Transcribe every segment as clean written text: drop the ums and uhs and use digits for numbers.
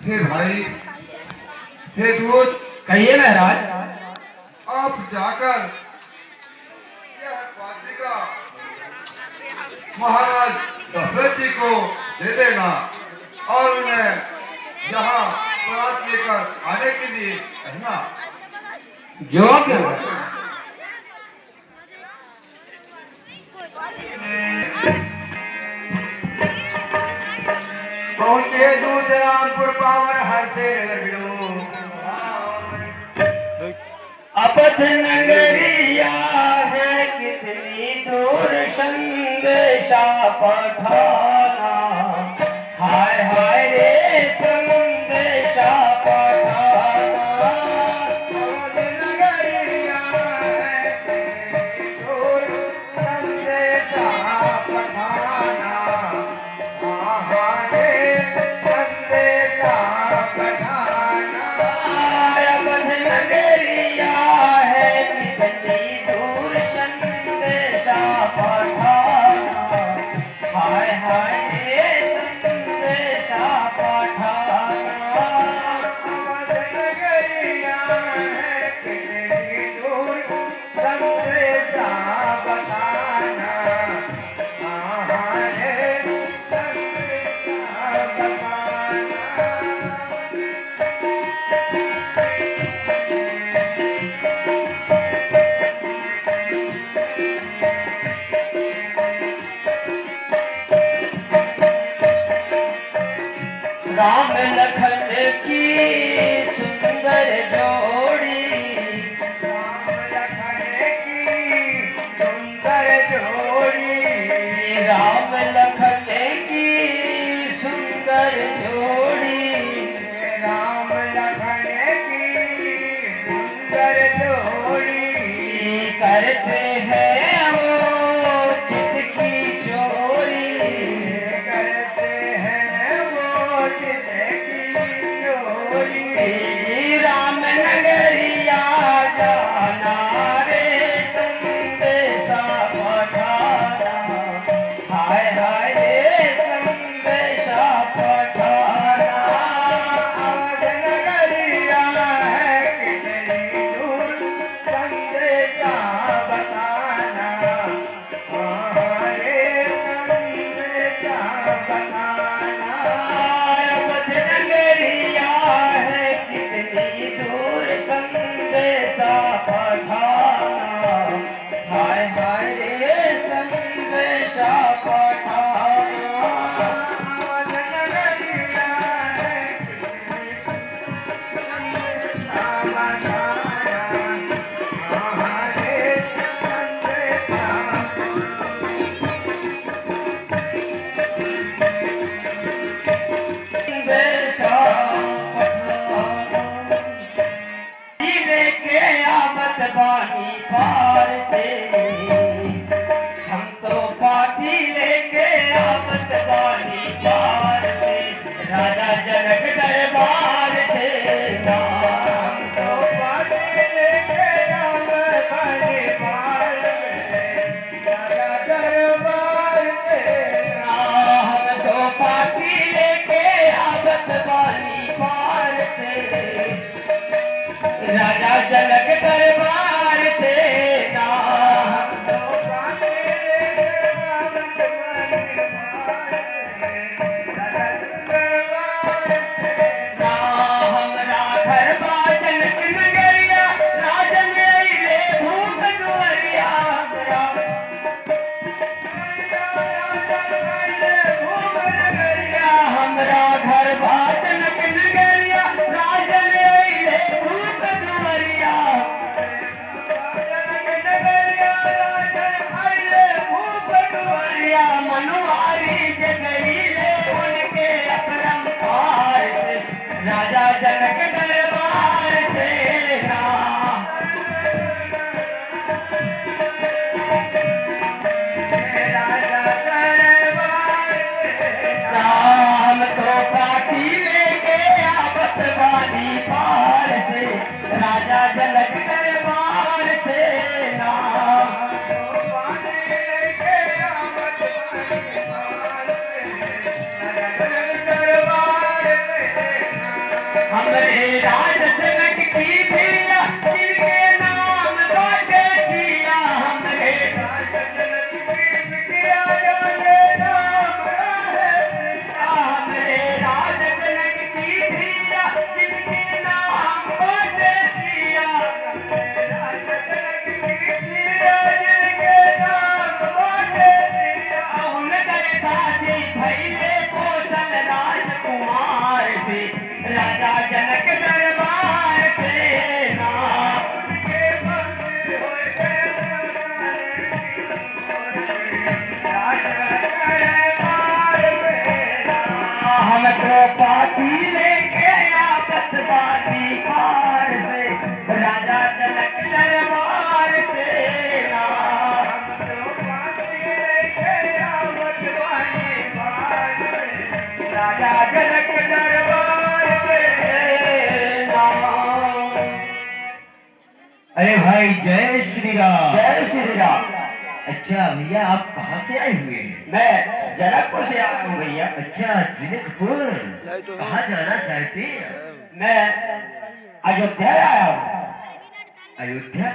हे भाई, हे दूत, कहिए महाराज। आप जाकर यह पात्रिका महाराज दशरथ जी को दे देना और उन्हें यहाँ बारात लेकर आने के लिए कहना। जो क्यों पहुंचे दूध रामपुर पावर हर से नगर बिलो अपथ नगरिया है कितनी दूर संदेशा पठाना। हाय हाय रे संदेशा पठाना। अपथ नगरिया है कितनी दूर संदेशा पठाना। हाय हाय संदेशा पठाना। नगरिया है कितनी दूर संदेशा पठाना। राम लखन की सुंदर जोड़ी। राम लखन की सुंदर जोड़ी। राम लखन की सुंदर जोड़ी। राम लखन की सुंदर जोड़ी। करते हैं वो चित की चोरी। करते हैं वो चित की चोरी। राम नगरिया जाना रे संदेशा पठाना। हाय हाय रे संदेशा पठाना। नगरिया है कितनी दूर संदेशा बताना। रे संदेशा बताना। नगरिया है कितनी दूर संदेशा पठाना। हाय हाय रे संदेशा पठाना। नगरिया है कितनी संदेशा बताना। रे संदेशा बानी पार से हम तो पाठी लेके आमत बानी पार से। राजा जनक दरबार से हम तो पाठी लेके आमत बानी पार से। राजा दरबार से हम तो पाठी लेके आमत बानी पार से। राजा जनक दरबार से नाम हमरा घर बाजन नगरिया। राजन ले भूख दुआरिया। हमरा घर बाजन नगरिया। राजन ले भूख दुआरिया। मनवारी जगईले उनके अपरंपार से। राजा जनक दरबार से राजा दरबार राम तो पाठी लेके आपत वाली पार से। राजा जनक दरबार से नाम दरबार से हमरे राज जनक की धिया जिनके नाम बाटे सिया हमरे राज जनक की धिया जिनके नाम बाटे सिया हमरे राज जनक की धिया जिनके नाम बाटे सिया हमरे राज जनक की धिया जिनके नाम बाटे सिया उनके साथी भइले कौशल राजकुमार से राजा जनक दरबार से नाम के बंद होए राजा दरबार से हम तो पाती लेके आपतवादी पार से राजा जनक दरबार से नाम तो पाती लेके आपतवादी पार से राजा जनक दरबार अरे भाई जय श्री राम। जय श्री राम। अच्छा भैया आप कहाँ से आए हुए हैं? मैं जनकपुर से आया हूँ भैया। अच्छा जनकपुर, कहाँ जाना चाहते हैं? मैं अयोध्या आया हूँ। अयोध्या,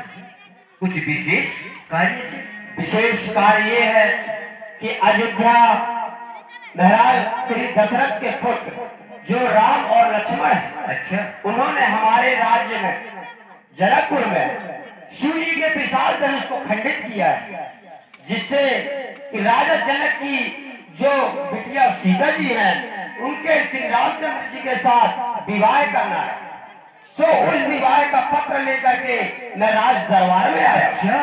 कुछ विशेष कार्य से? विशेष कार्य ये है कि अयोध्या महाराज श्री दशरथ के पुत्र जो राम और लक्ष्मण है, अच्छा उन्होंने हमारे राज्य में जनकपुर में शिव जी के विशाल धनुष को खंडित किया है, जिससे कि राजा जनक की जो बिटिया सीता जी हैं उनके श्री रामचंद्र जी के साथ विवाह करना है। सो उस विवाह का पत्र लेकर के मैं राज दरबार में आया। अच्छा,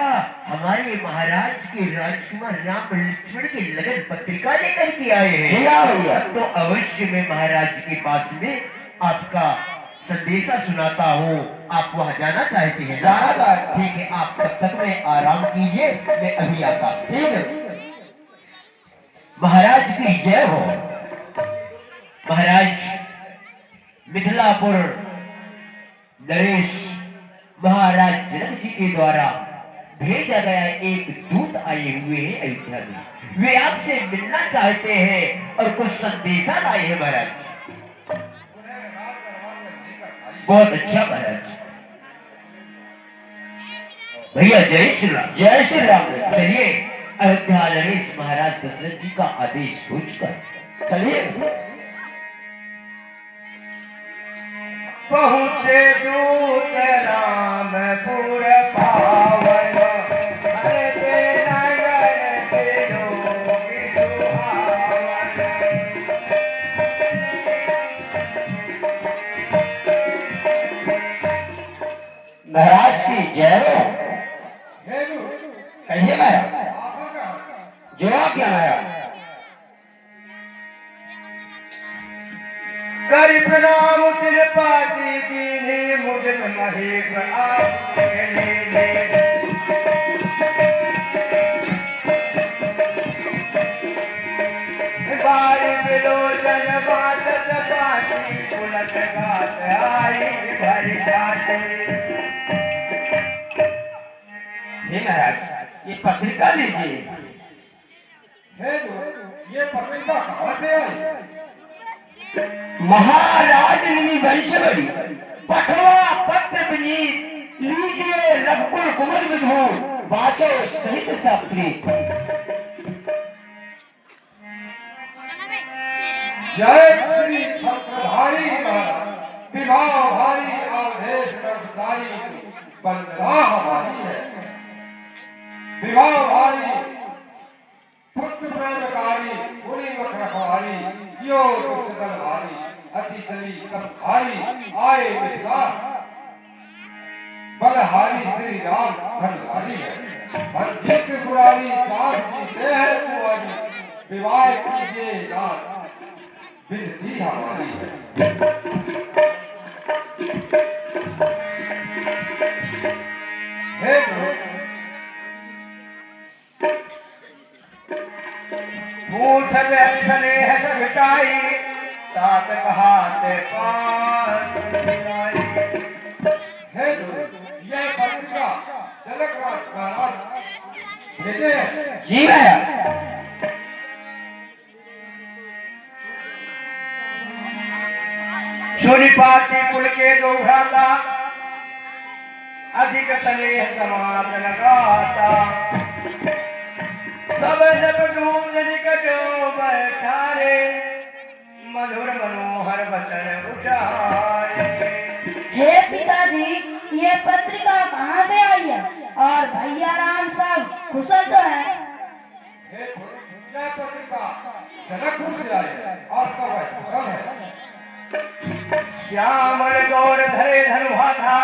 हमारे महाराज के राजकुमार राम लक्ष्मण की लगन पत्रिका लेकर के आए हैं। जी हाँ भैया। तो अवश्य मैं महाराज के पास में आपका संदेशा सुनाता हूँ। आप वहाँ जाना चाहते हैं? जाना चाहता हूँ। ठीक है, आप तब तक में आराम कीजिए, मैं अभी आता हूँ। ठीक है। महाराज की जय हो। महाराज, मिथिलापुर नरेश महाराज जनक जी के द्वारा भेजा गया एक दूत आए हुए हैं अयोध्या में। वे आपसे मिलना चाहते हैं और कुछ संदेशा लाए हैं महाराज। बहुत अच्छा महाराज। भैया जय श्री राम। जय श्री राम। चलिए, अयोध्या नरेश महाराज दशरथ जी का आदेश हो चुका। चलिए। पहुँचे दूत रामपुर पावन हरे नगर के जोगी सुहावन। महाराज की जय हो। कहिए महाराज। जवाब क्या महाराज? कर प्रणाम तिरपाती दीने मुझ महेश बारी विलोचन बातत पाती पुलक गात आई भरी जाते। हे महाराज, ये पत्रिका लीजिए। ये पत्रिका कहाँ से आई? महाराज वंशवरी पठवा पत्र विनीत लीजिए रघुकुल कुमद विधु वाचो सहित सप्रीत। जय श्री छत्रधारी विवाह भारी अवधेश कर्मचारी बंदना हमारी है। विवाह भारी पुत्र प्रेमकारी मुनि मुख रखवारी जियो दुष्टदल भारी अति चली सब भारी आए मिथिला बलहारी श्री राम धनहारी है। भक्ति त्रिपुरारी दास जी से है कुंवारी विवाह कीजिए दास विनती हमारी है। पूछ स्नेह सघटाई तात कहाते पास है। ये पत्रिका जनक राज महाराज भेजे हैं। जी भैया। सुनिपाती कुल के दो भ्राता अधिक स्नेह समाज लगाता सब सब दूध निकट बैठारे मधुर मनोहर वचन उचारे। हे पिताजी, ये पत्रिका कहाँ से आई है और भैया राम साहब कुशल तो है? हे यह पत्रिका जनकपुर से आई है और सब है कुशल है। श्यामल गौर धरे धनुहा था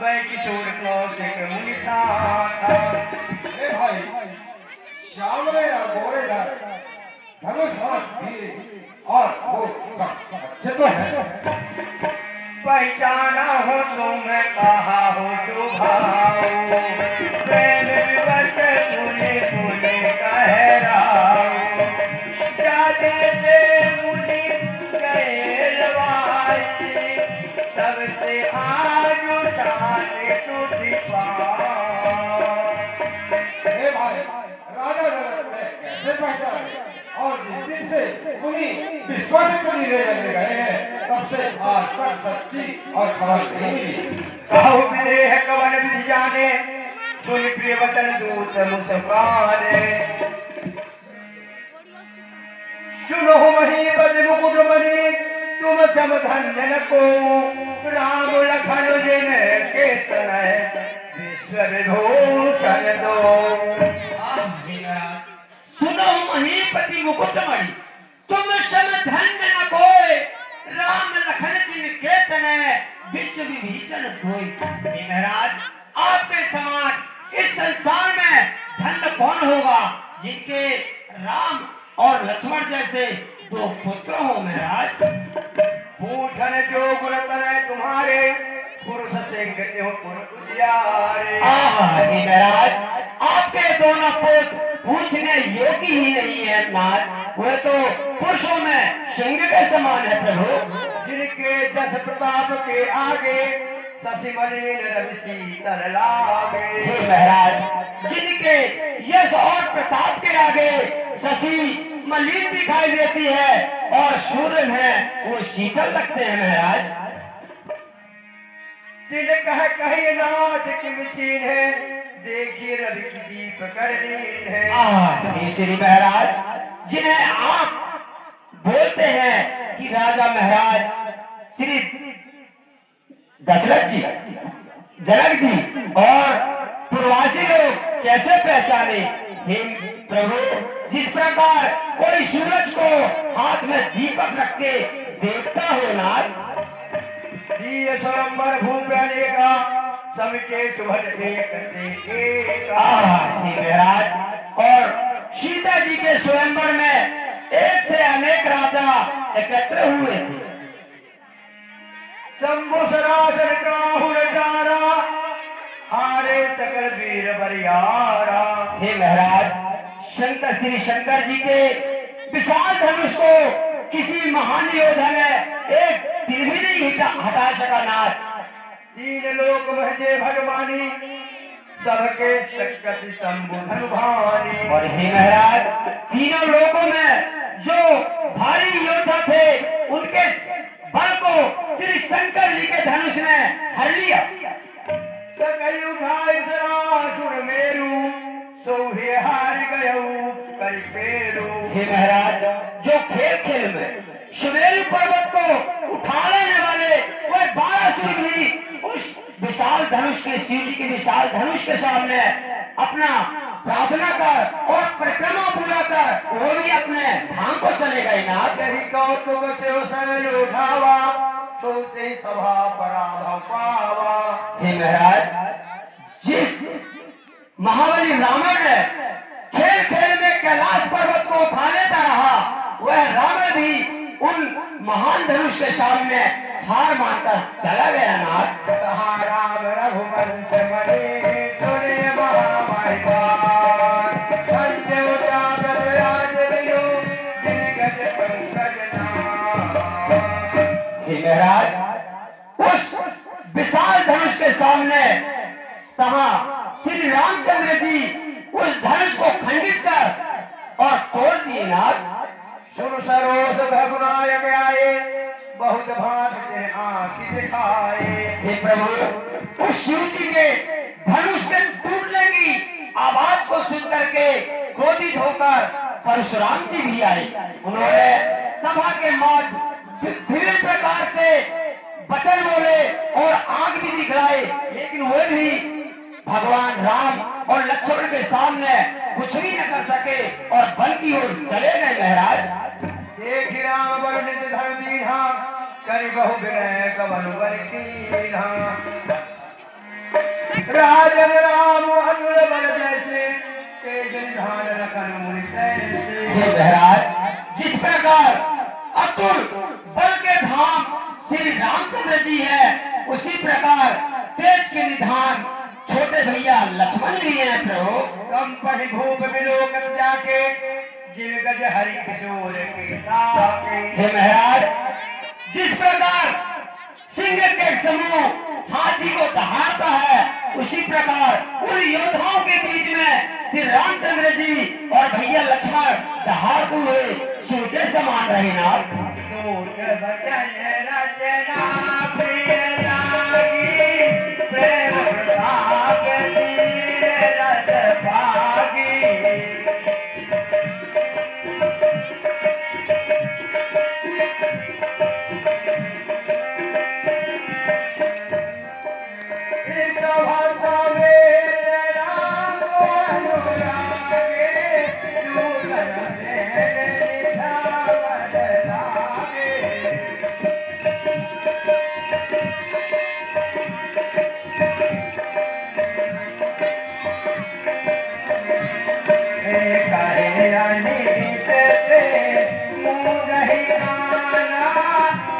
वै किशोर कौशिक मुनि था। हे भाई, श्यामले और गोरेधर धनुष हाथ दिए और वो सब अच्छे तो है। पहचाना हो तो मैं कहा हो तो भाऊ प्रेम विवश सुने सुने कहराऊ जाते से मुनि गए लवाई सबसे आज उठाने टूटी हे भाई, राजा जनक ने कैसे पहचाने और जिस दिन से मुनि विश्वामित्र जी लेने गए हैं तब से आज तक सच्ची और खबर नहीं मिली। कहु विदेह कवन विधि जाने सुन प्रिय वचन दूत मुस्काने। सुनो महीपति मुकुट मणि तुम सम धन्य न को राम लखन जिन के तनय विश्व विभूषण दो। सुनो महीपति मुकुटमणि तुम सम धन्य न कोय राम लखन जिन के तनय विश्व विभीषण कोय। महाराज, आपके समान इस संसार में धन्य कौन होगा जिनके राम और लक्ष्मण जैसे दो पुत्र हो। महाराज, पूछन जो गुण तनय तुम्हारे पुरुष से गति हो पुरुष उजियारे। महाराज, आपके दोनों पुत्र पूछने योग्य ही नहीं है नाथ, वह तो पुरुषों में सिंह के समान है प्रभु। जिनके जस प्रताप के आगे शशि मलिन रवि शीतल लागे। हे महाराज, जिनके यश और प्रताप के आगे शशि मलिन दिखाई देती है और सूर्य है वो शीतल लगते हैं। महाराज, दिन कह कही नाथ की विचीन है देखिए रवि की दीप करनीन है। श्री महाराज, जिन्हें आप बोलते हैं कि राजा महाराज श्री दशरथ जी, जनक जी और पूर्वासी लोग कैसे पहचाने? हे प्रभु, जिस प्रकार कोई सूरज को हाथ में दीपक रख के देखता हो नाथ, स्वयंवर भूप्याने का सबके सुभट देखेगा। महाराज, और सीता जी के स्वयंवर में एक से अनेक राजा एकत्र हुए थे। शंभु सरासन का हुरटारा हारे सकल वीर बरियारा। हे महाराज, शंकर श्री शंकर जी के विशाल धनुष को किसी महान योद्धा ने एक दिन भी नहीं हटा सका नाथ। तीन लोक भजे भगवानी सबके शक्ति शंभु धनुभानी। और हे महाराज, तीनों लोकों में जो भारी योद्धा थे उनके बल को श्री शंकर जी के धनुष ने हर लिया। सकई उठाए सरासुर मेरू सोहे हार गयो कर पेरू। हे महाराज, जो खेल खेल में सुमेरु पर्वत को उठा लेने वाले वह 12 सुर भी उस विशाल धनुष के, शिव जी के विशाल धनुष के सामने अपना प्रार्थना कर और परिक्रमा पूरा कर वो भी अपने धाम को चले गए नाथ। यही कौतुक से शैल उठावा सोते सभा पराभव पावा। हे महाराज, जिस महाबली रावण ने खेल खेल में कैलाश पर्वत को उठा लेता रहा, वह रावण भी उन महान धनुष के सामने हार मानकर चला गया नाथ। राम रघुवंश मणि सुने महामारी संजय आज बिनु दिग्गज पंकज नाम। हे महाराज, उस विशाल धनुष के सामने तहाँ श्री रामचंद्र जी उस धनुष को खंडित कर और तोड़ दिए नाथ। सुर सरोस रघुनायक आए बहुत भांत के आंख दिखाए। हे प्रभु, उस शिव जी के धनुष के टूटने की आवाज को सुन करके क्रोधित होकर परशुराम जी भी आए। उन्होंने सभा के मौत विभिन्न प्रकार से वचन बोले और आग भी दिखलाए, लेकिन वो भी भगवान राम और लक्ष्मण के सामने कुछ भी न कर सके और वन की ओर चले गए। महाराज देख राम बल निज धर्म दीन्हा, करि बहु विनय कवन बर कीन्हा। राजन राम अनुर बल जैसे, तेज निधान रखन मुनि तैसे। हे महाराज, जिस प्रकार अतुल बल के धाम श्री रामचंद्र जी है, उसी प्रकार तेज के निधान छोटे भैया लक्ष्मण भी हैं प्रभु। कम पहि भूप विलोकन जाके, जिन गज हरि किशोर के ताके। हे महाराज, जिस प्रकार सिंह के समूह हाथी को दहाड़ता है, उसी प्रकार उन योद्धाओं के बीच में श्री रामचंद्र जी और भैया लक्ष्मण दहाड़ते हुए शिव के समान रहे। नाथ दूत बचन रचना प्रिय लागी, प्रेम प्रताप तीरथ भागी। इस भाषा में राम को अनुरागे, दूतन से निधान लागे। कहे अनित से मुँह नहीं आना,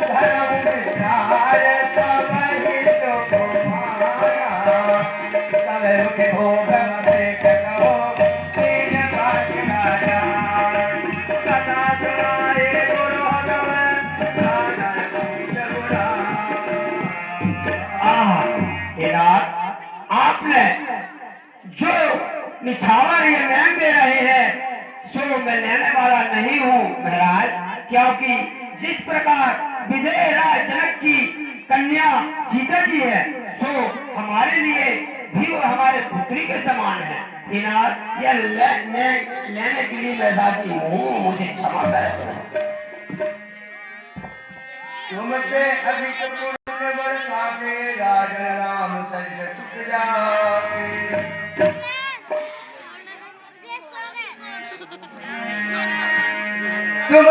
धर्म विचार सब हित तुम्हारा। सब के भोग मत करो, तीन बात गाया। सदा सुनाए गुरु भगवान, नानक पूज गुरा। हे नाथ, आपने जो निछावर ये मैम दे रहे हैं, सो मैं लेने वाला नहीं हूँ महाराज, क्योंकि जिस प्रकार विदेह राज जनक की कन्या सीता जी है, सो हमारे लिए भी वो हमारे पुत्री के समान है। नाथ, यह लेने के लिए मैं राजी हूँ, मुझे क्षमा करें। तुमसे अधिक पुण्य बरसाते, राजन राम सज सुख जाते। तुम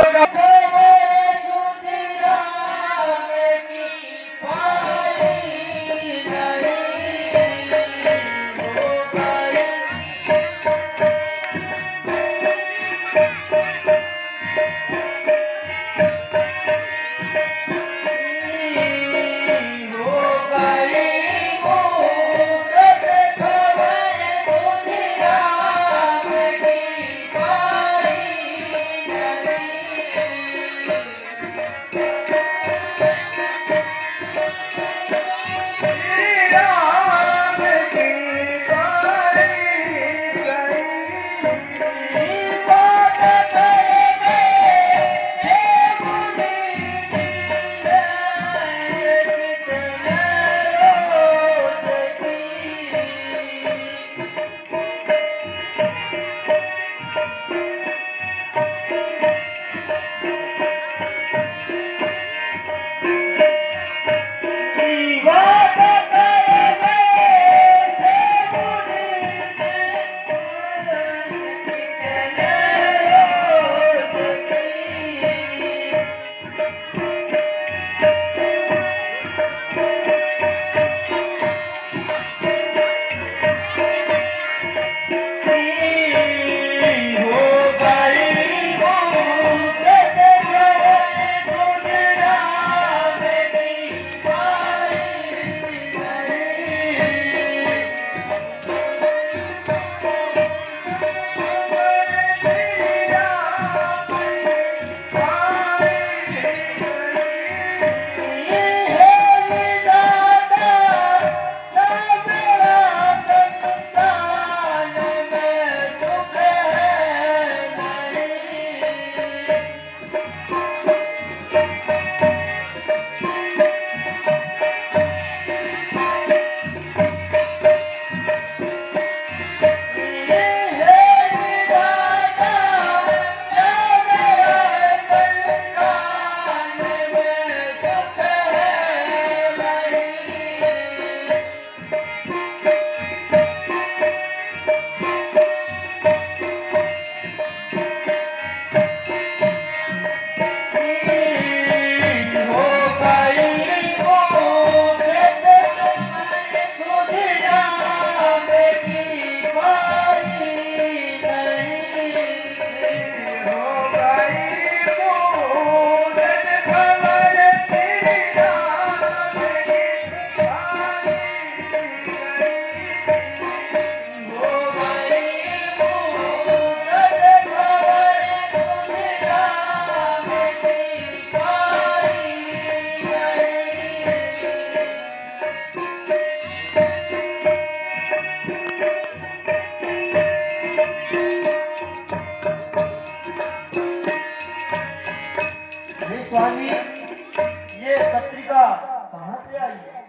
पत्रिका कहाँ से आई है?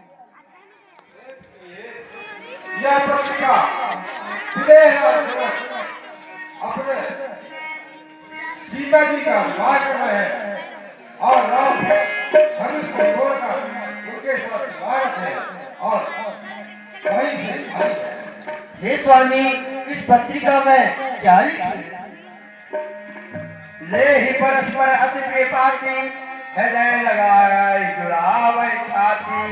यह पत्रिका विदेह राज अपने सीता जी का विवाह कर रहे हैं और राम धनुष को छोड़कर उनके साथ विवाह है और वहीं से आई है। हे स्वामी, इस पत्रिका में क्या लिखा है? ले ही परस्पर अति प्रेपाती हृदय लगाई जुड़ावई छाती।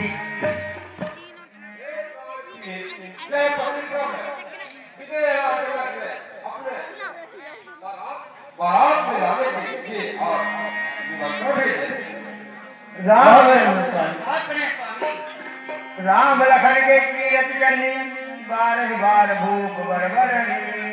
यह पत्रिका में विदेह राज ने अपने बारात में जाने के लिए और निमंत्रण भेजे। राम लखन के कीरत करनी बारह बार भूप बरबरनी।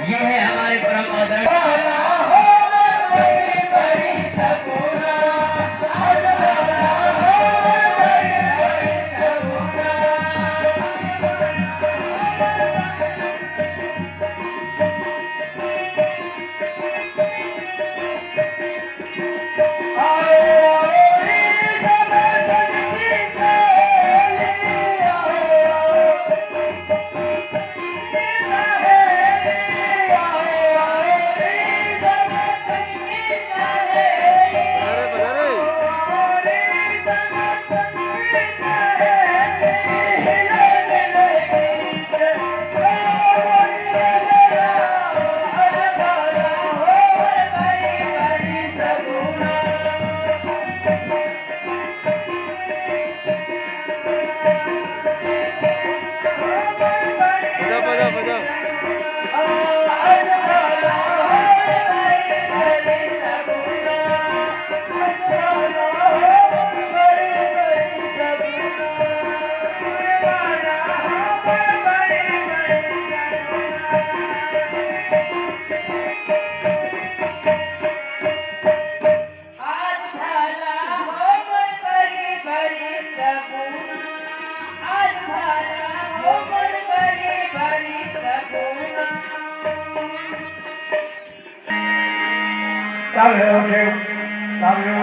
ये है हमारे परम आदरणीय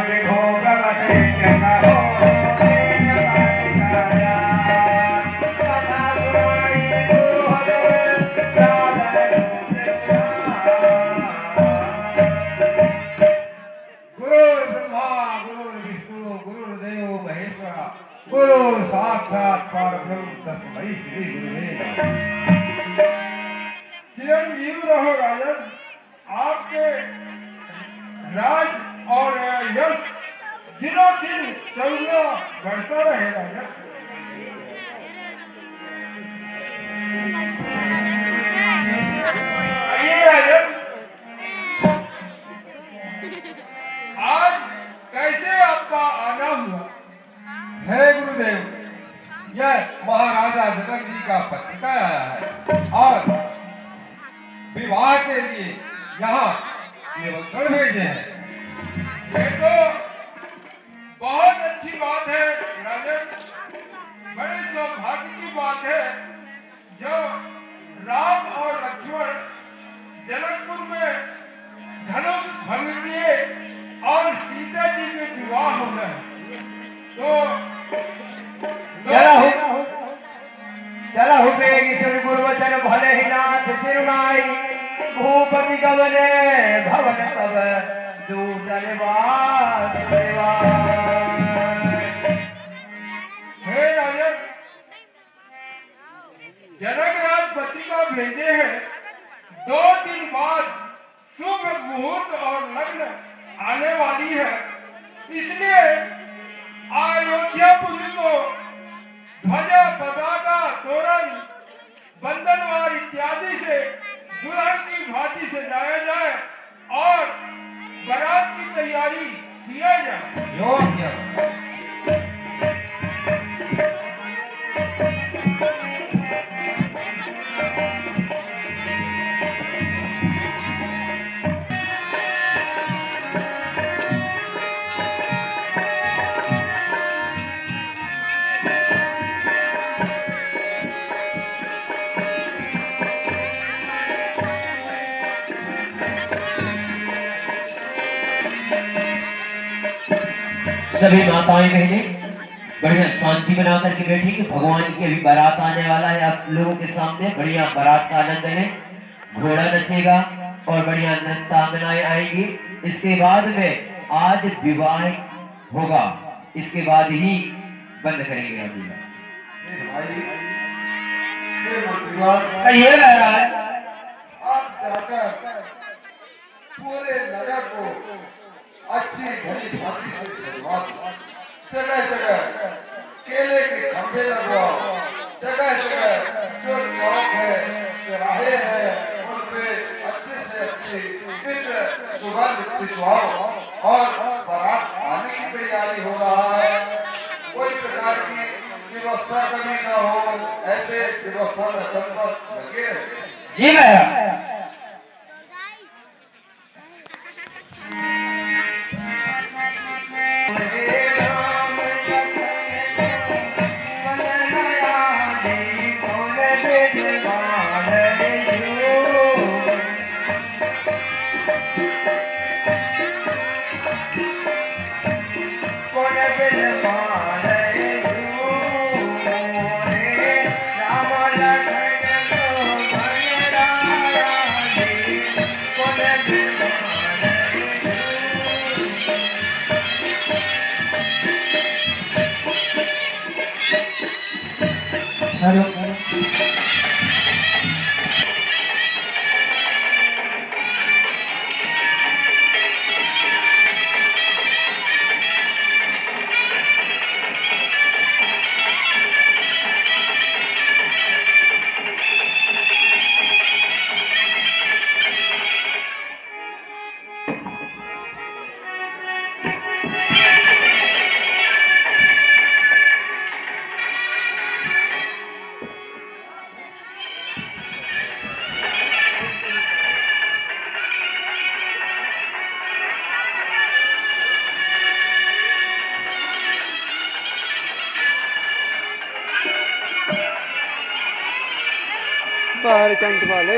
देखो प्रभसे कैसा हो गुरु साक्षात परब्रह्म तस्मै श्री गुरुवे नमः। चिरंजीव रहो राजन, आपके राज और यश दिनों दिन चलना बढ़ता रहेगा। आइए राजन, आज कैसे आपका आना हुआ? है गुरुदेव, यह महाराजा जनक जी का पत्रिका आया है और विवाह के लिए यहाँ निमंत्रण भेजे हैं। ये तो बहुत अच्छी बात है राजन, बड़े सौभाग्य की बात है जो राम और लक्ष्मण जनकपुर में धनुष भंग किए और सीता जी के विवाह हो गए। तो चला हुपेगी सुन गुरुवचन भले ही नाथ सिरुनाई भूपति गमने भवन तब हे राजन, जनकराज पत्रिका भेजे हैं 2 दिन बाद शुभ मुहूर्त और लग्न आने वाली है, इसलिए अयोध्यापुरी को ध्वजा पताका तोरण बंधनवार इत्यादि से दुल्हन की भांति सजाया जाए और बारात की तैयारी किया जाए। योग्य। सभी माताएं बहनें बढ़िया शांति बना करके बैठी कि भगवान की अभी बारात आने वाला है आप लोगों के सामने। बढ़िया बारात का आनंद लें, घोड़ा नचेगा और बढ़िया नृत्यांगनाएं आएंगी। इसके बाद में आज विवाह होगा, इसके बाद ही बंद करेंगे अभी। ये महाराज आप जाकर पूरे नगर को अच्छी भली भांति से सजवा दो। जगह जगह केले के खंभे लगवाओ, जगह जगह जो चौक है चौराहे हैं उन पे अच्छे से अच्छी दिव्य सुगंध भिजवाओ और बारात आने की तैयारी हो रहा है। कोई प्रकार की व्यवस्था कमी न हो, ऐसे व्यवस्था में तत्पर लगे रहे। जी महाराज। हेलो बाहर टेंट वाले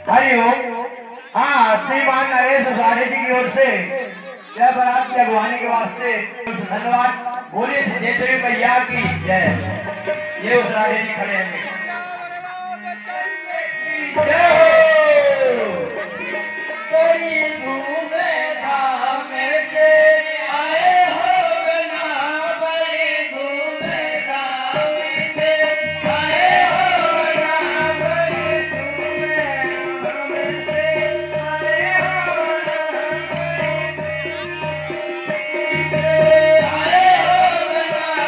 हरिओम। हाँ, श्रीमान नरेश उसारे जी की ओर से यह बारात की अगवानी के वास्ते धन्यवाद। बोलिए सिद्धेश्वरी मैया की जय। ये उसारे जी खड़े हैं। बड़ी धूम धाम से आए हो बना, बड़ी धूम धाम से आए हो बना, बड़ी धूम धाम से आए हो बना, आए हो बना,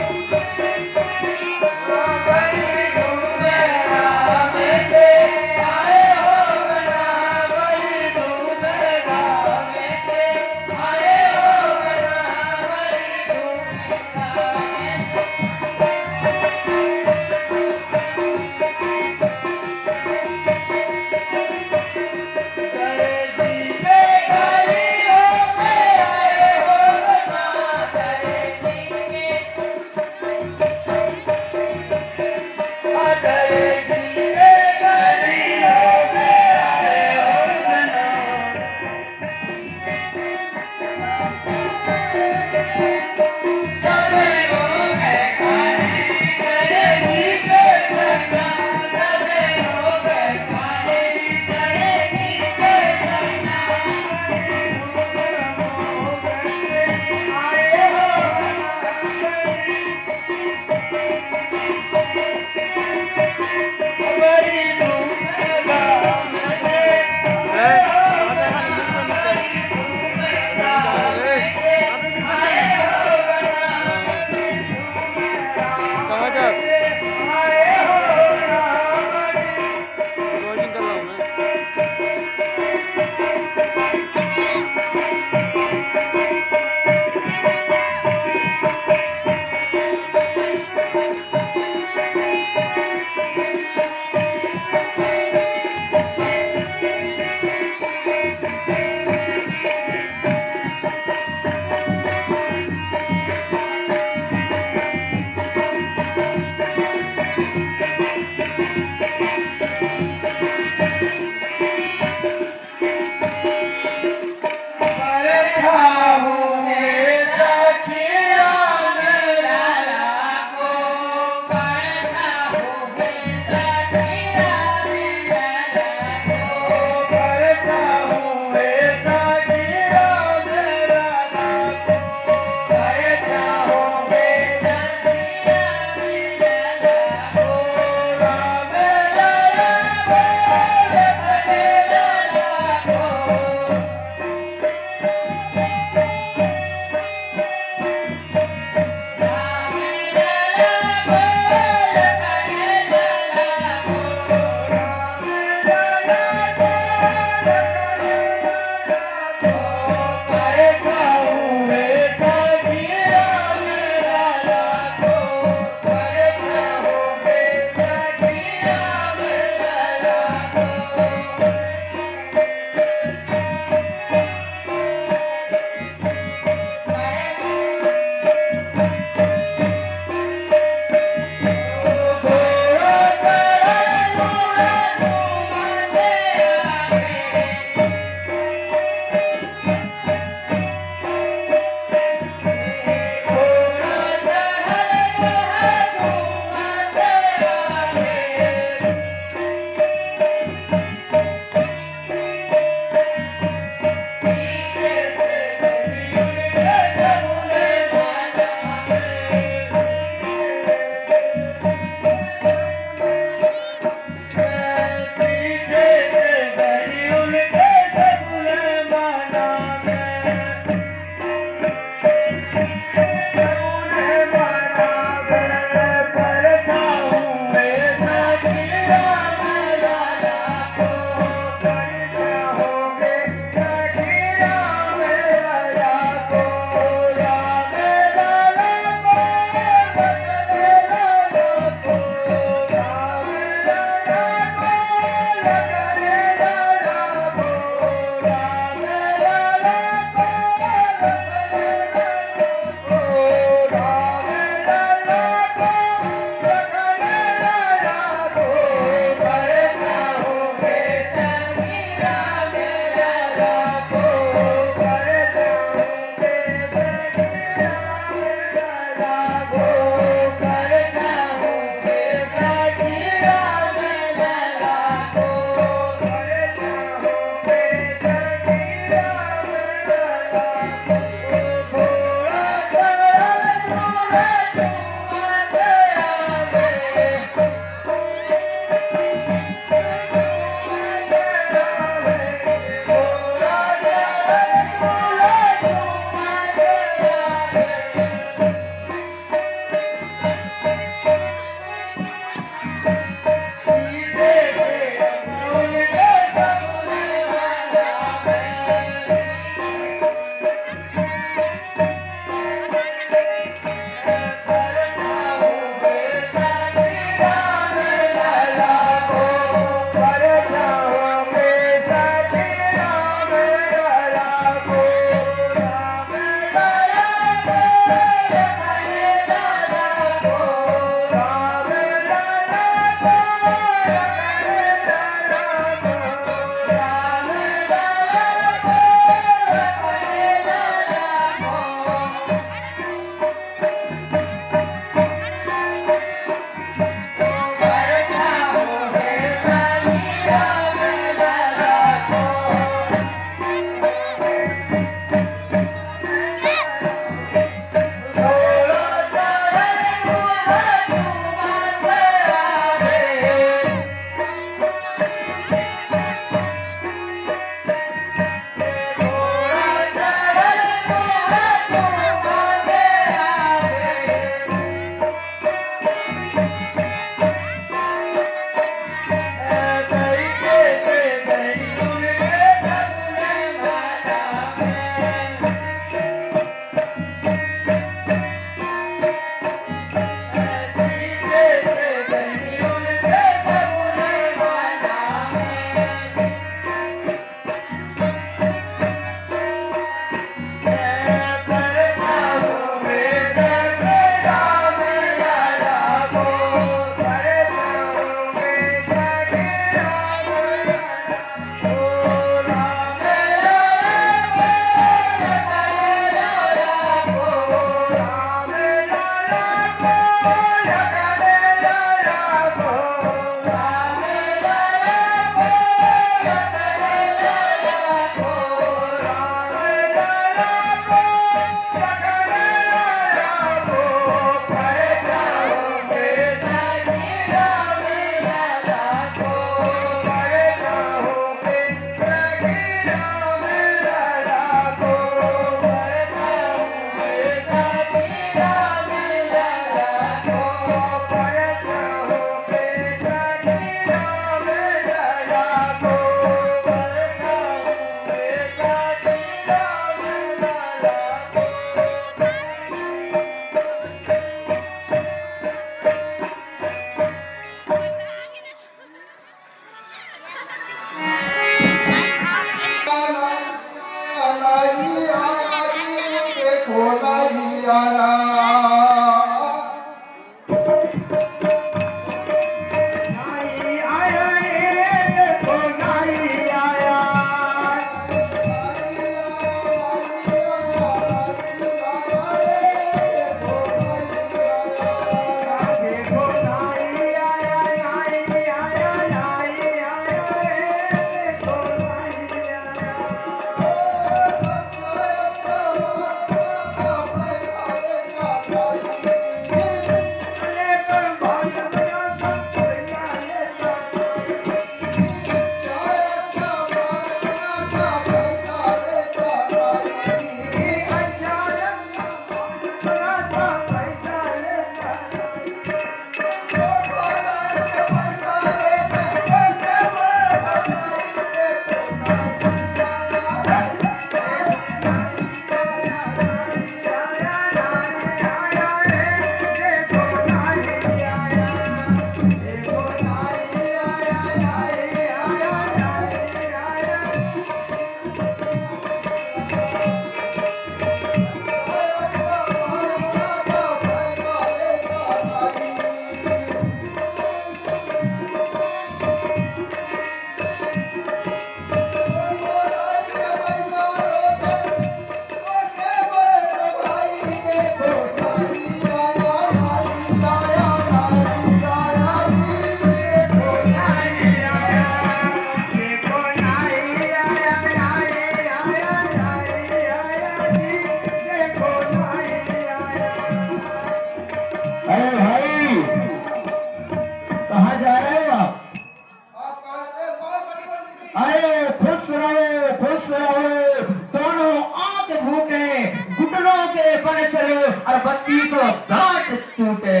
32 दांत टूटे।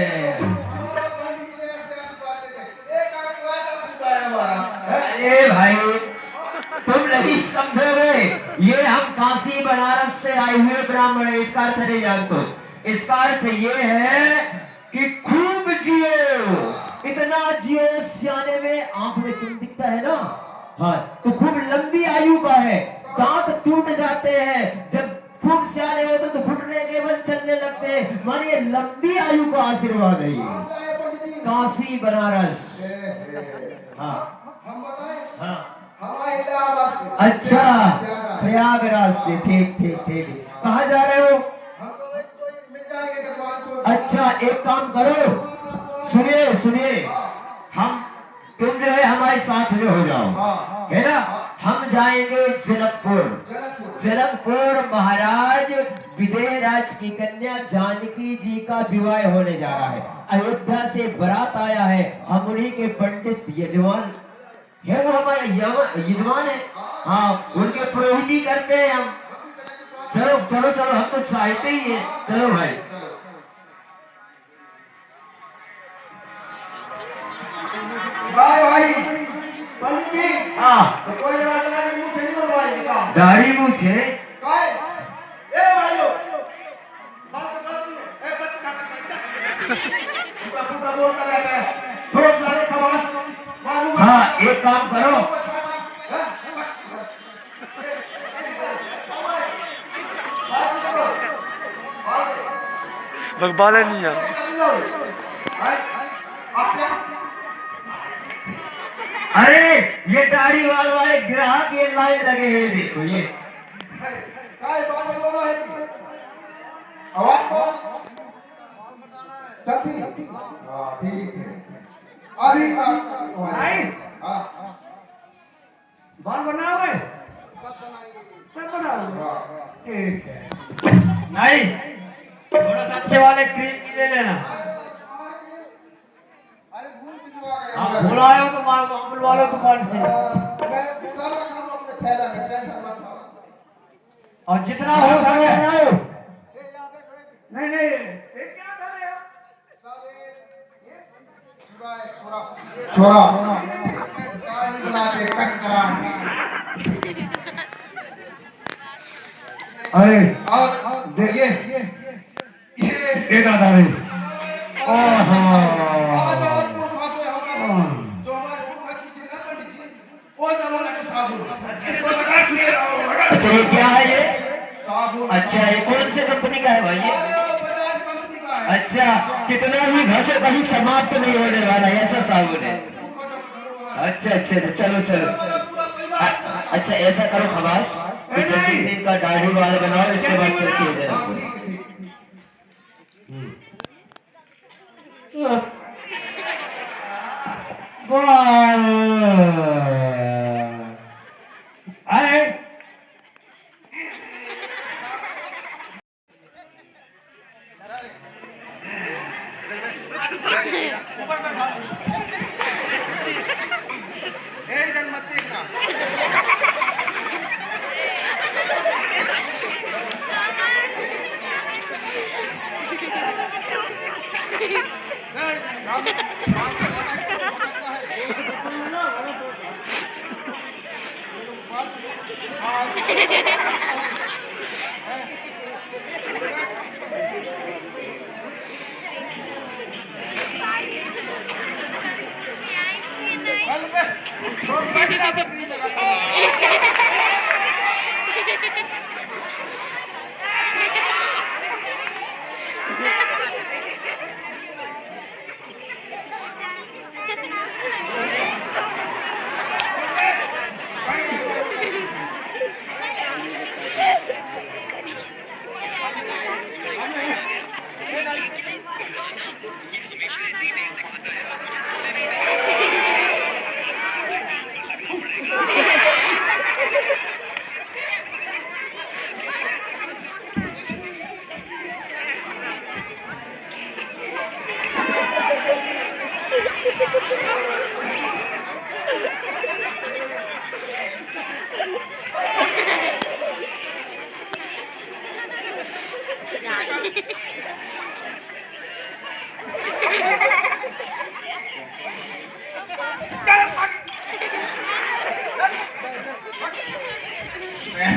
अरे भाई तुम नहीं समझोगे, ये हम काशी बनारस से आए हुए ब्राह्मण हैं, इसका अर्थ नहीं जानते। इसका अर्थ ये है कि खूब जियो, इतना जियो सियाने में आंख में तुम दिखता है ना, हाँ तो खूब लंबी आयु का है। दांत टूट जाते हैं जब खूब सियाने होते तो घुटने केवल चलने लगते हैं, मानिए लंबी आयु का आशीर्वाद है ये। काशी बनारस, हाँ हम बताएं हाँ हमारे इलाहाबाद से। अच्छा, प्रयागराज से, ठीक ठीक ठीक। कहाँ जा रहे हो? हम तो वही कोई मिल जाएंगे जजमान को। अच्छा एक काम करो, सुनिए सुनिए, हम तुम जो है हमारे साथ में हो जाओ, है ना। हम जाएंगे जनकपुर। जनकपुर महाराज विदेहराज की कन्या जानकी जी का विवाह होने जा रहा है। अयोध्या से बारात आया है, हम उन्हीं के पंडित यजमान है, वो हमारे यजमान है, हाँ उनके पुरोहिती करते हैं हम। चलो चलो चलो, हम तो चाहते ही है, चलो भाई। भाई भाई पंडित जी, हाँ तो कोई जगह दाढ़ी मूंछ नहीं बनवाएंगे का? दाढ़ी मूछे, काय? ए भाइयों, बात तो गलती है। ए बच्चे पूरा पूरा बोलता रहता है। थोड़ा सारे खवास मालूम है। हाँ एक काम करो, बकबाले नहीं है। अरे ये दाढ़ी वाले ग्राहक ये लाइन लगे हुए देखो ये। आवाज को चलती। हाँ ठीक है। अभी बाल बनाओ गए, सब बनाओ, ठीक है। नहीं, थोड़ा सा अच्छे वाले क्रीम की ले लेना। अरे भूल भिजवा गया। हाँ बुलाए हो तो माल अमूल वालों दुकान से, मैं पूरा रखा हूँ अपने थैला में, टेंशन मत लो। और जितना हो सके। नहीं नहीं, ये क्या कर रहे हो? छोरा दाढ़ी बना के कट करा। अरे और देखिए ये दादा रे, ओहो, आज और वो खाते हमारे जो हमारे मुंह की चीज है पंडित जी, वो जमाना के साबुन। इसको लगा के अच्छा ये क्या है ये? साबुन। अच्छा ये कौन से कंपनी का है भाई ये? बजाज कंपनी का है। अच्छा कितना भी घसो कहीं समाप्त नहीं होने वाला ऐसा साबुन है। अच्छा अच्छा अच्छा, चलो चलो। अच्छा ऐसा करो खबास, कि जल्दी से इनका दाढ़ी वाल बनाओ, इसके बाद चलती है जरा। अरे एकदम मत देखना।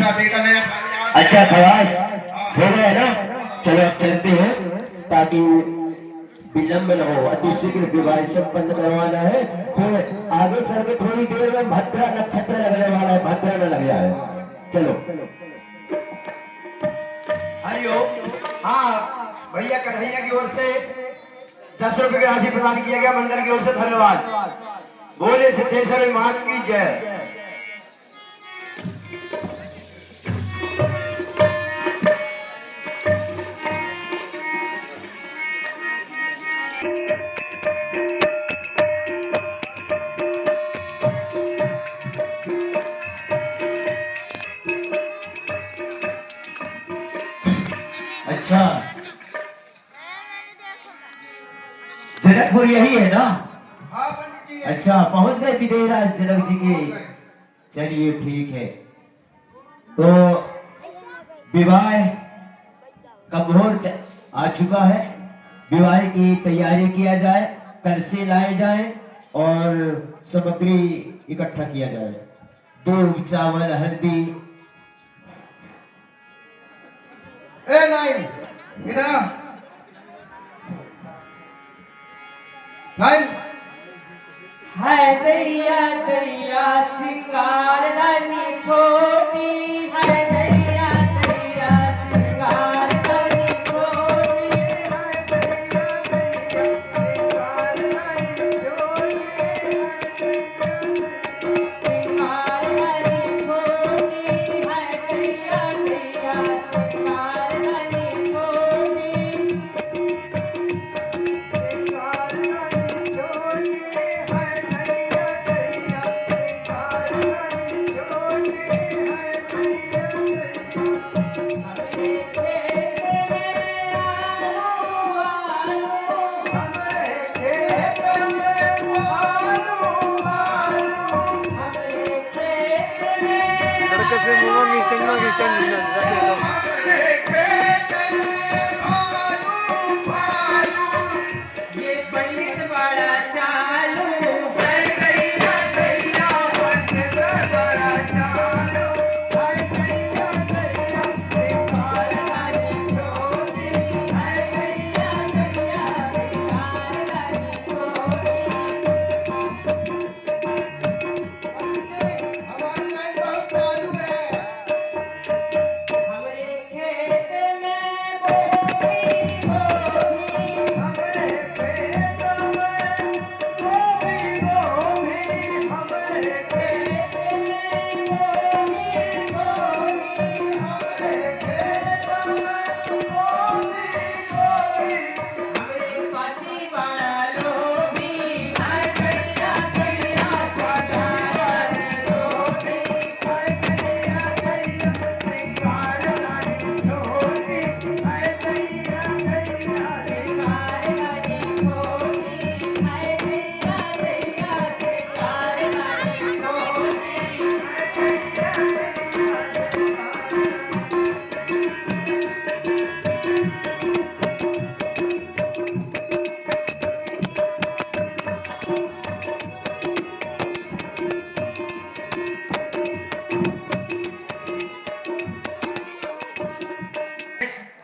शादी करने अच्छा प्रवास हो गया ना, चलो अब चलते हैं ताकि विलंब न हो, अति शीघ्र विवाह संपन्न करवाना है। फिर आगे चल के थोड़ी देर में भद्रा नक्षत्र लगने वाला है, भद्रा न लग जाए। चलो हरिओम। हाँ भैया कन्हैया की ओर से 10 रुपए की राशि प्रदान किया गया, मंडल की ओर से धन्यवाद। बोले सिद्धेश्वर महाराज की जय। अच्छा जनकपुर यही है ना? हाँ पंडित जी। अच्छा पहुंच गए विदेहराज जनक जी के। चलिए ठीक है, तो विवाह का मुहूर्त आ चुका है, विवाह की तैयारी किया जाए, कलशे लाए जाए और सामग्री इकट्ठा किया जाए। दूध चावल हल्दी। ए नाइन इधर आ। नाइन है दैया दैया सिंगार रानी छोटी, है दैया दैया सिंगार रानी छोटी, है दैया सिंगार रानी छोटी, सिंगार रानी छोटी, है दैया दैया सिंगार रानी छोटी, लड़के से मुंह स्टैंड रखे ये पंडित बड़ा चालू, है दैया दैया पंडित बड़ा चालू, है दैया दैया सिंगार रानी छोटी, है दैया दैया सिंगार रानी छोटी। हमारी लाइन बहुत चालू है। हमरे खेत में गोभी गोभी, हमरे खेत में गोभी गोभी, हमरे खेत में गोभी गोभी, हमरे खेत में गोभी गोभी, हमरे पति बड़ा लोभी, है दैया दैया सिंगार छोटी, है दैया दैया सिंगार रानी छोटी, है दैया दैया सिंगार रानी छोटी, है दैया दैया सिंगार रानी छोटी, है दैया दैया।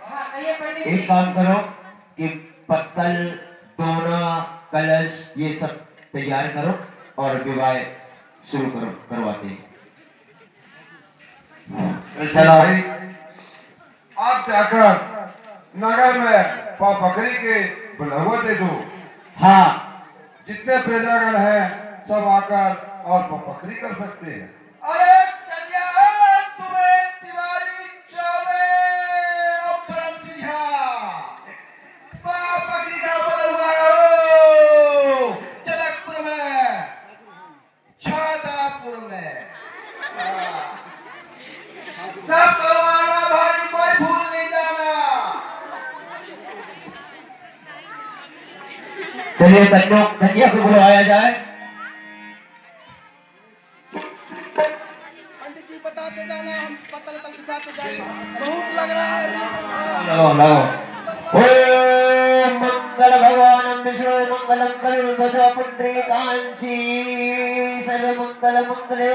हाँ, ये पंडित एक जी। काम करो कि पत्तल दोना कलश ये सब तैयार करो और विवाह शुरू करो, करवाते हैं। चलो भाई, आप जाकर नगर में बकरी के बुलावा दे दो। हाँ जितने प्रजागण हैं सब आकर और बकरी कर सकते हैं। अरे चलिए तुम्हें तिवारी चौबे और परम सिंहा बकरी का बदल हो जनकपुर में, छातापुर में। सब करवाना भाई, कोई भूल नहीं जाना। चलिए कन्या को बुलवाया जाए। पंडित जी बताते जाना, हम पत्तल बिछाते जाएंगे। बहुत लग रहा है। लगाओ लगाओ। ओम मंगल भगवान विष्णु मंगलम करुणध्वज पुंडरीकांची सर्व मंगल मंगले।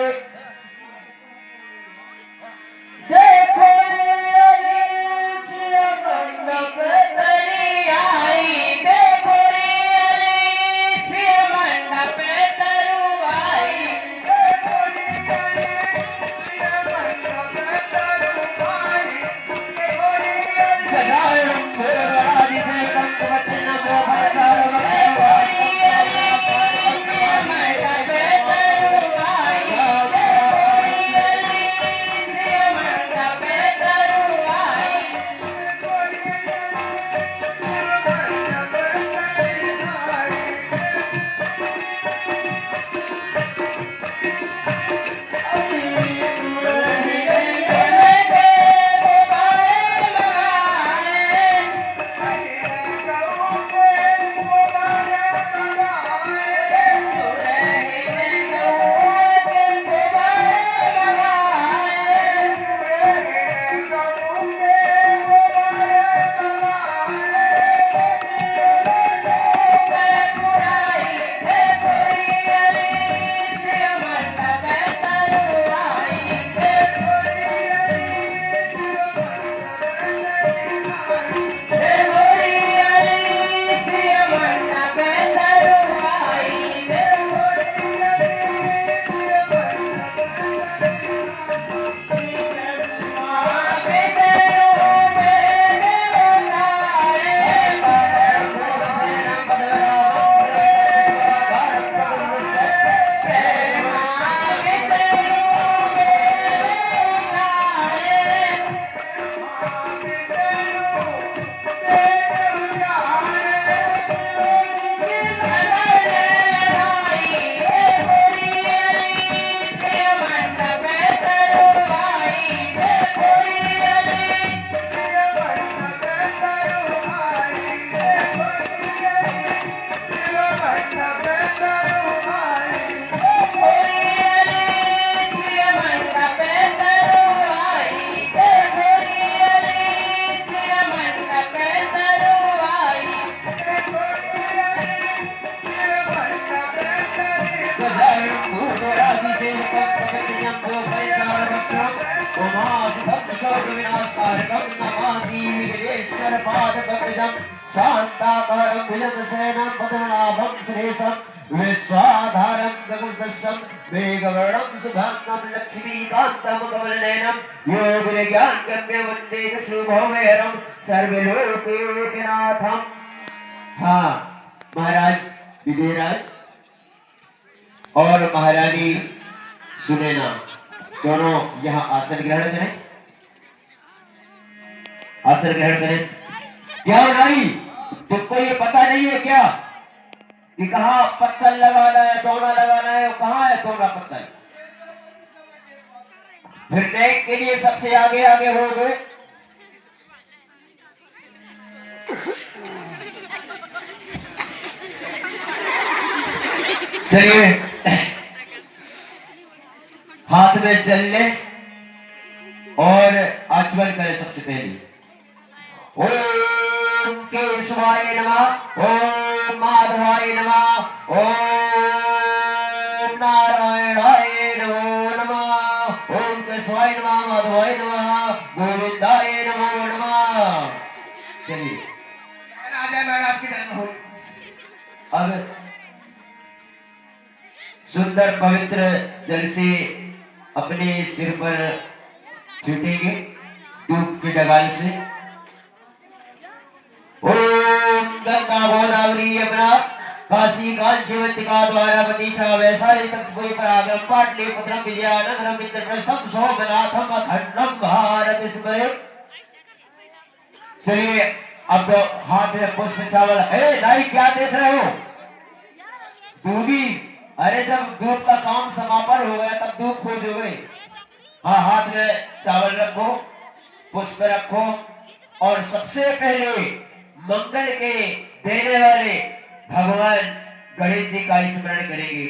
उमासुतं शोकविनाशकारकं नमामि विघ्नेश्वर पादपङ्कजं शान्ताकारं भुजगशयनं पद्मनाभं सुरेशं विश्वाधारं गगनदशं मेघवर्णं शुभांगं लक्ष्मीकान्तं कमलनयनं योगविज्ञानगम्यं वन्दे विष्णुभवैरं सर्वलोकैकनाथं। हाँ, महाराज विजयराज और महारानी सुनैना दोनों यहाँ आसन ग्रहण करें। आसन ग्रहण करें। क्या नहीं, तुमको ये पता नहीं है क्या कि कहाँ पत्थर लगाना है, दोना लगाना है, और कहाँ है दोना पत्थर? फिर नेक के लिए सबसे आगे आगे हो गए। चलिए हाथ में जल ले और आचमन करें। सबसे पहले ओम केशवाय नमः, ओम माधवाय नमः, ओम नारायणाय नमो नमः, ओम केशवाय नमः, माधवाय नमः, गोविंदाय नमो नमः। चलिए राजा महाराज की जन्म हो। अब सुंदर पवित्र जल से अपने सिर पर छीटेंगे धूप की डगाल से। ओम गंगा गोदावरी यमुना काशी कांचीवतिका द्वारा बनीचा वैशाली तक कोई परागम पाटलिपुत्रम विजयानगरम इंद्रप्रस्थम सोमनाथम अखंडम भारत स्मरे। चलिए अब हाथ में पुष्प चावल। नाई क्या देख रहे हो? दूबी। अरे जब धूप का काम समापन हो गया तब धूप खोजोगे। हाँ, हाथ में चावल रखो, पुष्प रखो और सबसे पहले मंगल के देने वाले भगवान गणेश जी का स्मरण करेंगे।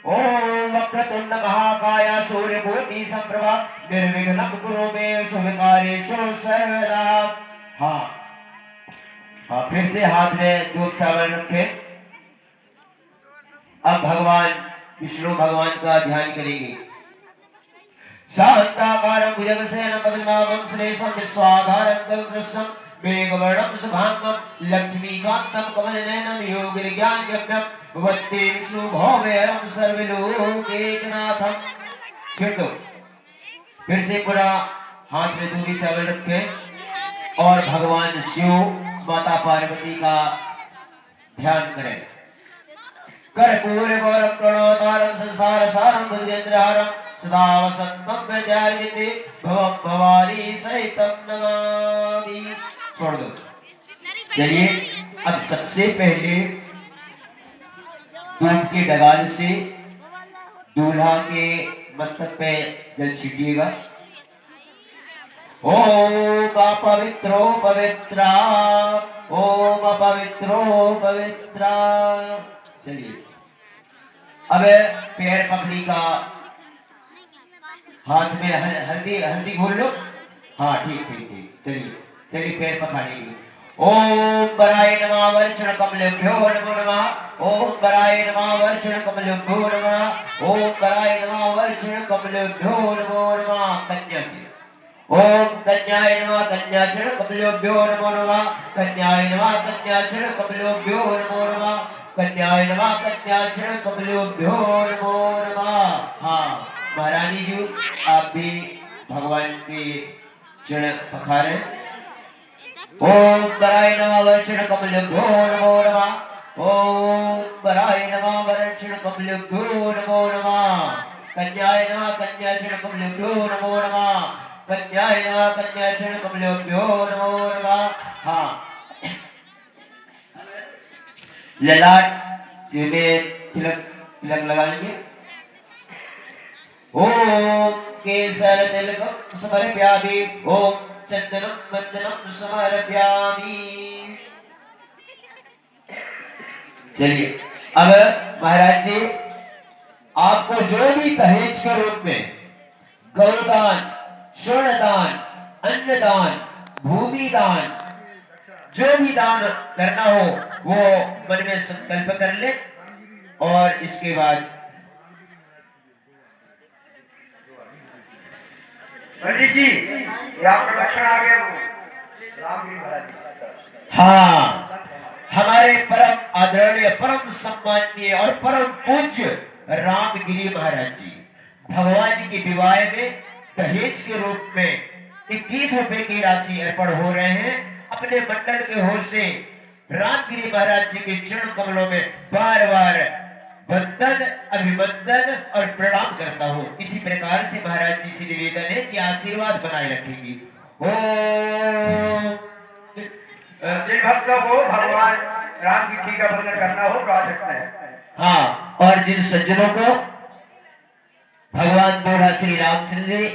ओम वक्रतुंड महाकाय सूर्यकोटि संप्रभा निर्विघ्नं कुरु मे शुभ कार्येषु सर्वदा। हाँ, फिर से हाथ में दूध चावल रखें। अब भगवान विष्णु भगवान का ध्यान करेंगे। शांताकारं भुजगशयनं पद्मनाभं सुरेशं विश्वाधारं गगनदशं मेघवर्णं शुभांगं लक्ष्मीकान्तं कमलनयनं योगविज्ञानगम्यं वन्दे विष्णुभवैरं सर्वलोकैकनाथं। फिर से पूरा हाथ में दूधी चावल रखें और भगवान शिव माता पार्वती का ध्यान करें। कर्पूर गौरव प्रणोतारं संसार सारं भुजगेन्द्रहारं सदा वसन्तं विद्यार्थिते भवं भवानी सहितं नमामि। छोड़ दो। चलिए अब सबसे पहले दूध की डगाल से दूल्हा के मस्तक पे जल छीटिएगा। ओम अपवित्रो पवित्रा, ओम अपवित्रो पवित्रा। चलिए अब पैर पकड़ी का हाथ में हल्दी घोल लो। हाँ, ठीक। चलिए पैर पकड़ेंगे। ओम पराय नमः वर्षण कमलेभ्यो नमो नमः, ओम पराय नमः वर्षण कमलेभ्यो नमः, ओम पराय नमः वर्षण कमलेभ्यो नमो नमः। कन्या की ओम कन्याय नमः कन्याचरण कमलेभ्यो नमो नमः, कन्याय नमः कन्याचरण कमलेभ्यो नमो नमः, कन्याय नमः कन्याचरण कमलेभ्यो नमो नमः। हाँ, महारानी जी आप भी भगवान के चरण पखारे। ओम कराय नमः वर्षण कमलेभ्यो नमो नमः, ओम कराय नमः वर्षण कमलेभ्यो नमो नमः, कन्याय नमः कन्याचरण कमलेभ्यो नमो नमः, कन्याय नमः कन्याचरण कमलेभ्यो नमो नमः। हाँ, ललाट जिन्हें तिलक लगा लेंगे। ओम केसर तिलकं समर्पयामि, ओम चंदनं वंदनं समर्पयामि। चलिए अब महाराज जी आपको जो भी दहेज के रूप में गौदान, स्वर्णदान, अन्नदान, भूमि दान, जो भी दान करना हो वो मन में संकल्प कर ले और इसके बाद पंडित जी ये आपका लक्षण आ गया वो रामगिरी महाराज जी। हाँ, हमारे परम आदरणीय, परम सम्माननीय और परम पूज्य रामगिरी महाराज जी भगवान के विवाह में दहेज के रूप में 21 रुपए की राशि अर्पण हो रहे हैं। अपने मंडल के होर से रामगिरी महाराज जी के चरण कमलों में बार बार वंदन, अभिवंदन और प्रणाम करता हूँ। इसी प्रकार से महाराज जी से निवेदन है कि आशीर्वाद बनाए रखेंगे। ओम। जिन भक्तों को भगवान राम की टीका बंदन करना हो तो आ सकते हैं। हाँ, और जिन सज्जनों को भगवान दोढ़ा श्री रामचंद्र जी,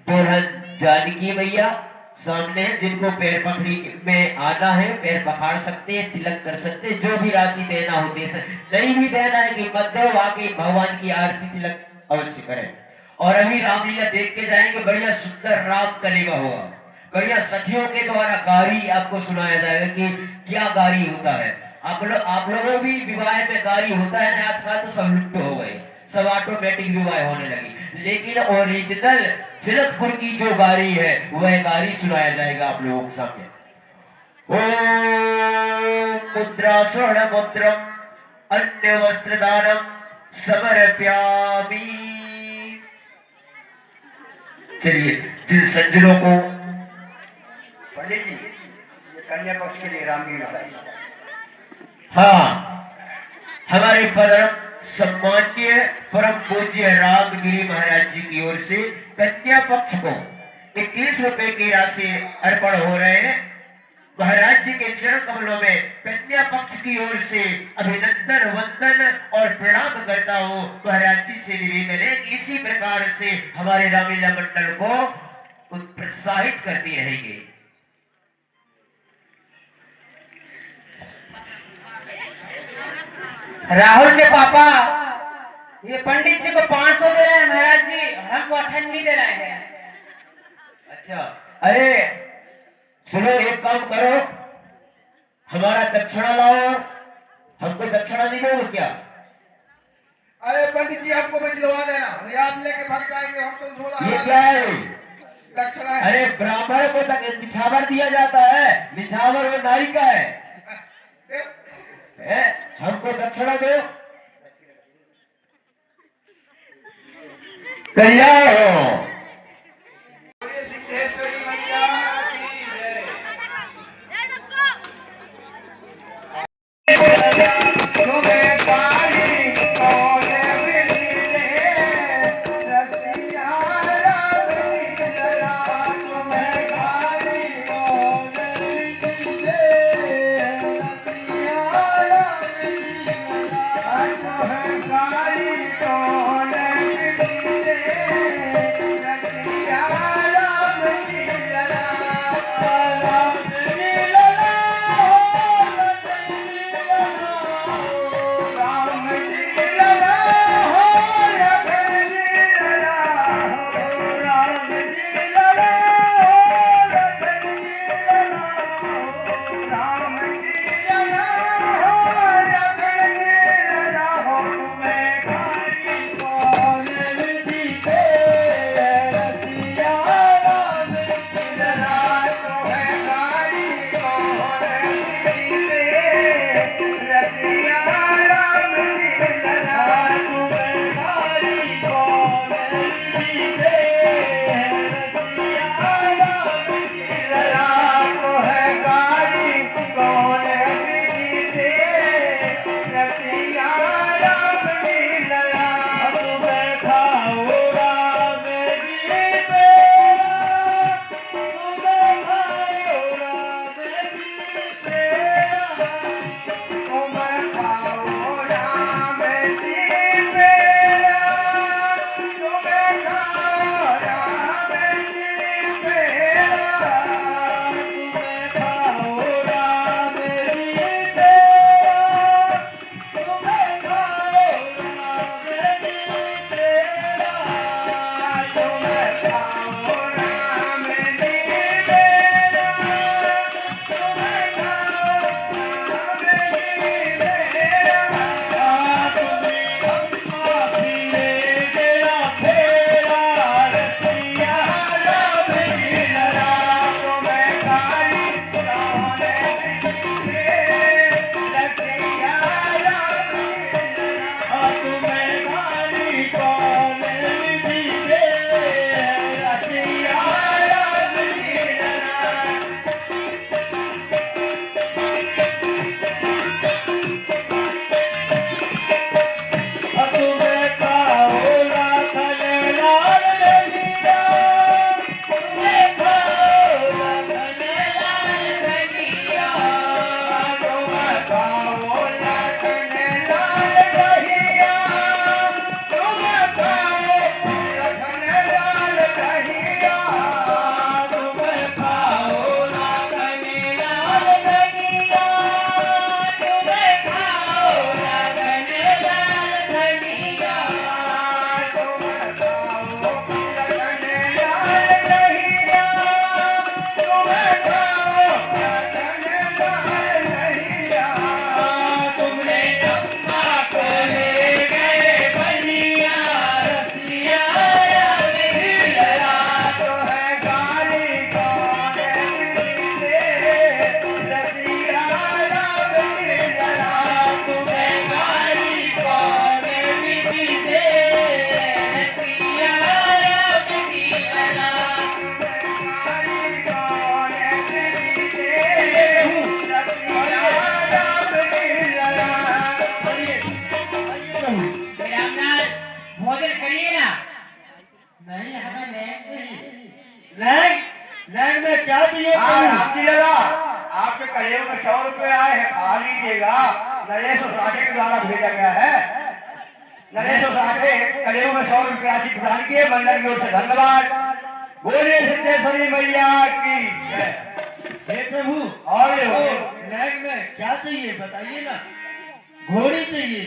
दोढ़ा जानकी मैया सामने हैं, जिनको पैर पकड़ी में आना है पैर पखाड़ सकते हैं, तिलक कर सकते हैं, जो भी राशि देना हो दे सकते, नहीं भी देना है कि मत दो, वाकई भगवान की आरती तिलक अवश्य करें। और अभी रामलीला देख के जाएंगे, बढ़िया सुंदर राम कलेवा होगा, बढ़िया सखियों के द्वारा गारी आपको सुनाया जाएगा कि क्या गारी होता है। आप लोगों भी विवाह में गारी होता है ना, आजकल तो सब लुप्त हो गए, सब ऑटोमेटिक विवाह होने लगी, लेकिन ओरिजिनल जनकपुर की जो गारी है वह गारी सुनाया जाएगा आप लोगों के सामने। ओम मुद्रा स्वर्ण मुद्रम अन्य वस्त्र दानम समर्प्यामि। चलिए, जिन सज्जनों को पंडित जी ये कन्या पक्ष के लिए रामगिरी महाराज। हाँ, हमारे परम सम्माननीय परम पूज्य रामगिरी महाराज जी की ओर से कन्या पक्ष को 21 रुपए की राशि अर्पण हो रहे हैं। महाराज जी के चरण कमलों में कन्या पक्ष की ओर से अभिनंदन, वंदन और प्रणाम करता हूँ। महाराज जी से निवेदन है कि इसी प्रकार से हमारे रामलीला मंडल को प्रोत्साहित करती रहेंगे। राहुल के पापा ये पंडित जी को 500 दे रहे हैं महाराज जी, हमको अठन्नी दे रहे हैं। अच्छा, अरे सुनो, एक काम करो, हमारा दक्षिणा लाओ, हमको दक्षिणा नहीं दोगे क्या? अरे पंडित जी आपको मैं दिलवा देना, ये आप लेके भाग जाएंगे, हम तो झोला ये क्या है? दक्षिणा है। अरे ब्राह्मण को तक निछावर दिया जाता है, निछावर वो नारी का है, हमको दक्षिणा दो। कल्याण हो। सिद्धेश्वरी मैया की जय। तुम्हें पानी कौन मिले रसिया राम की जया, तुम्हें पानी कौन मिले रसिया राम की जया, तुम्हें पानी कौन मिले नहीं, हमें लैंग चाहिए। लैंग में क्या चाहिए? आपकी लगा आपके कलेव में 100 रुपए आए हैं, खा लीजिएगा। नरेश साठे के द्वारा भेजा गया है। नरेश साठे कलेव में 100 रुपए राशि प्रदान किए, मंडल की ओर से धन्यवाद। बोलिए सिद्धेश्वरी मैया की जय। हे प्रभु, और ये हो। लैंग में क्या चाहिए बताइए ना। घोड़ी चाहिए।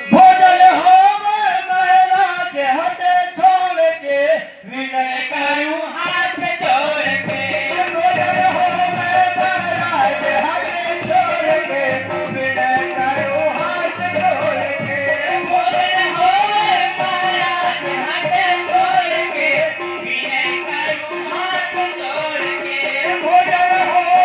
भोजन होवे महाराज हटे छोड़ के, विनय करूं हाथ जोड़ के। भोजन होवे महाराज हटे छोड़ के, विनय करूं हाथ जोड़ के। भोजन होवे महाराज हटे छोड़ के, विनय करूं हाथ जोड़ के। भोजन होवे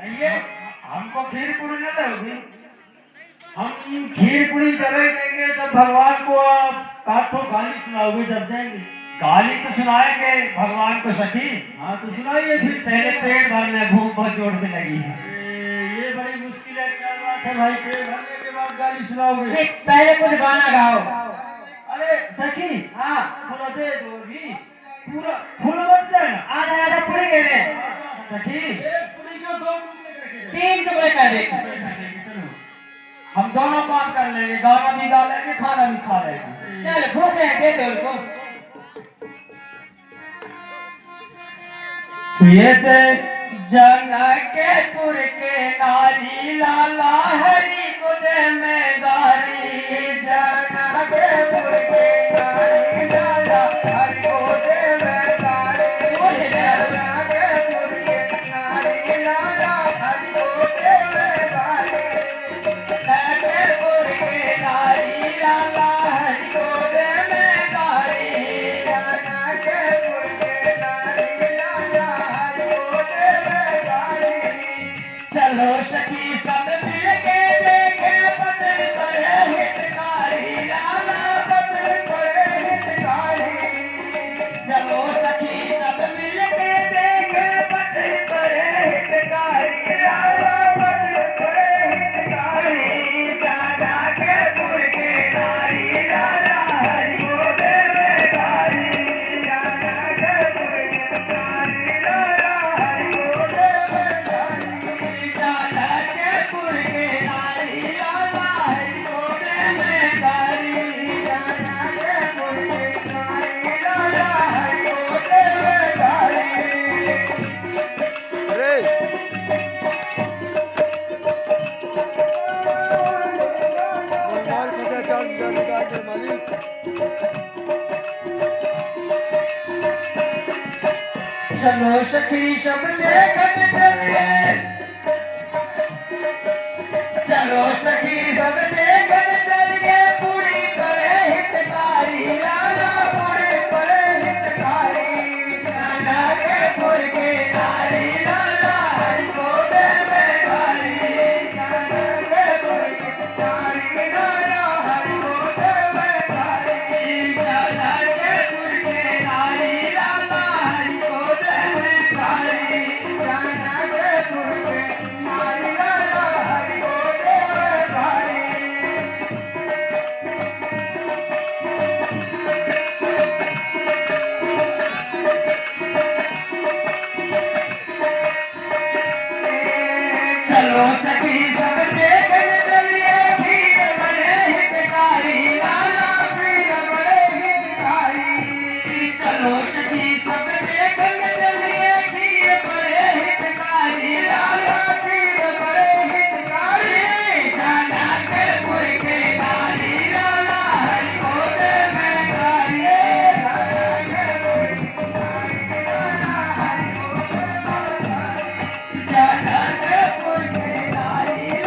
ये हमको खीर पूरी न दोगी? हम खीर पूरी करे देंगे जब भगवान को आप काठों गाली सुनाओगे जब देंगे। गाली तो सुनाएंगे भगवान को सखी। हाँ तो सुनाइए फिर। पहले पेट भरना, भूख बहुत जोर से लगी है। ये बड़ी मुश्किल है, क्या बात है भाई, पेट भरने के बाद गाली सुनाओगे? नहीं, पहले कुछ गाना गाओ। अरे सखी, हाँ थोड़ा दे दो भी, पूरा फुल मत देना, आधा आधा पूरी दे दे। सखी। एक पूरी को 2 टुकड़े करके दे। 3 टुकड़े कर दे। चलो हम दोनों काम कर लेंगे, गाना भी गा लेंगे, खाना भी खा लेंगे। चल भूखे हैं, दे दे उनको। ये ते जनकपुर के नारी लाला हरि गुद में गारी। जनकपुर के नारी लाला हरि गुद में गारी। जनकपुर के नारी लाला हरि गुद में गारी। जनकपुर के नारी लाला हरि गुद में गारी। जनकपुर के नारी लाला हरि गुद में गारी। चलो सखी सब मिल के देखे पत्थर पर हितकारी। लाला पत्थर पर हितकारी। चलो सखी सब मिल के देखे पत्थर पर हितकारी। लाला पत्थर पर हितकारी। जनकपुर के नारी लाला हरि गोद में गारी। जनकपुर के नारी लाला हरि गोद में गारी। जनकपुर के नारी लाला हरि गोद में गारी। जनकपुर के नारी लाला हरि गोद में गारी। चलो सखी सब देखत चलिए। चलो सखी सब देखत चलिए। पूरी करे हितकारी। लाला पूरी करे हितकारी। जनकपुर के नारी लाला हरि गोद में गारी। जनकपुर के नारी लाला हरि गोद में गारी। जनकपुर के नारी लाला हरि गोद में गारी। जनकपुर के नारी लाला हरि गोद में गारी। चलो सखी सब देखन चलिए। खीर बड़े हितकारी। लाला खीर बड़े हितकारी। चलो सखी सब देखन चलिए। खीर बड़े हितकारी। लाला खीर बड़े हितकारी। जनकपुर के नारी लाला हरि गोद में गारी। जनकपुर के नारी लाला हरि गोद में गारी। जनकपुर के नारी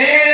मेरे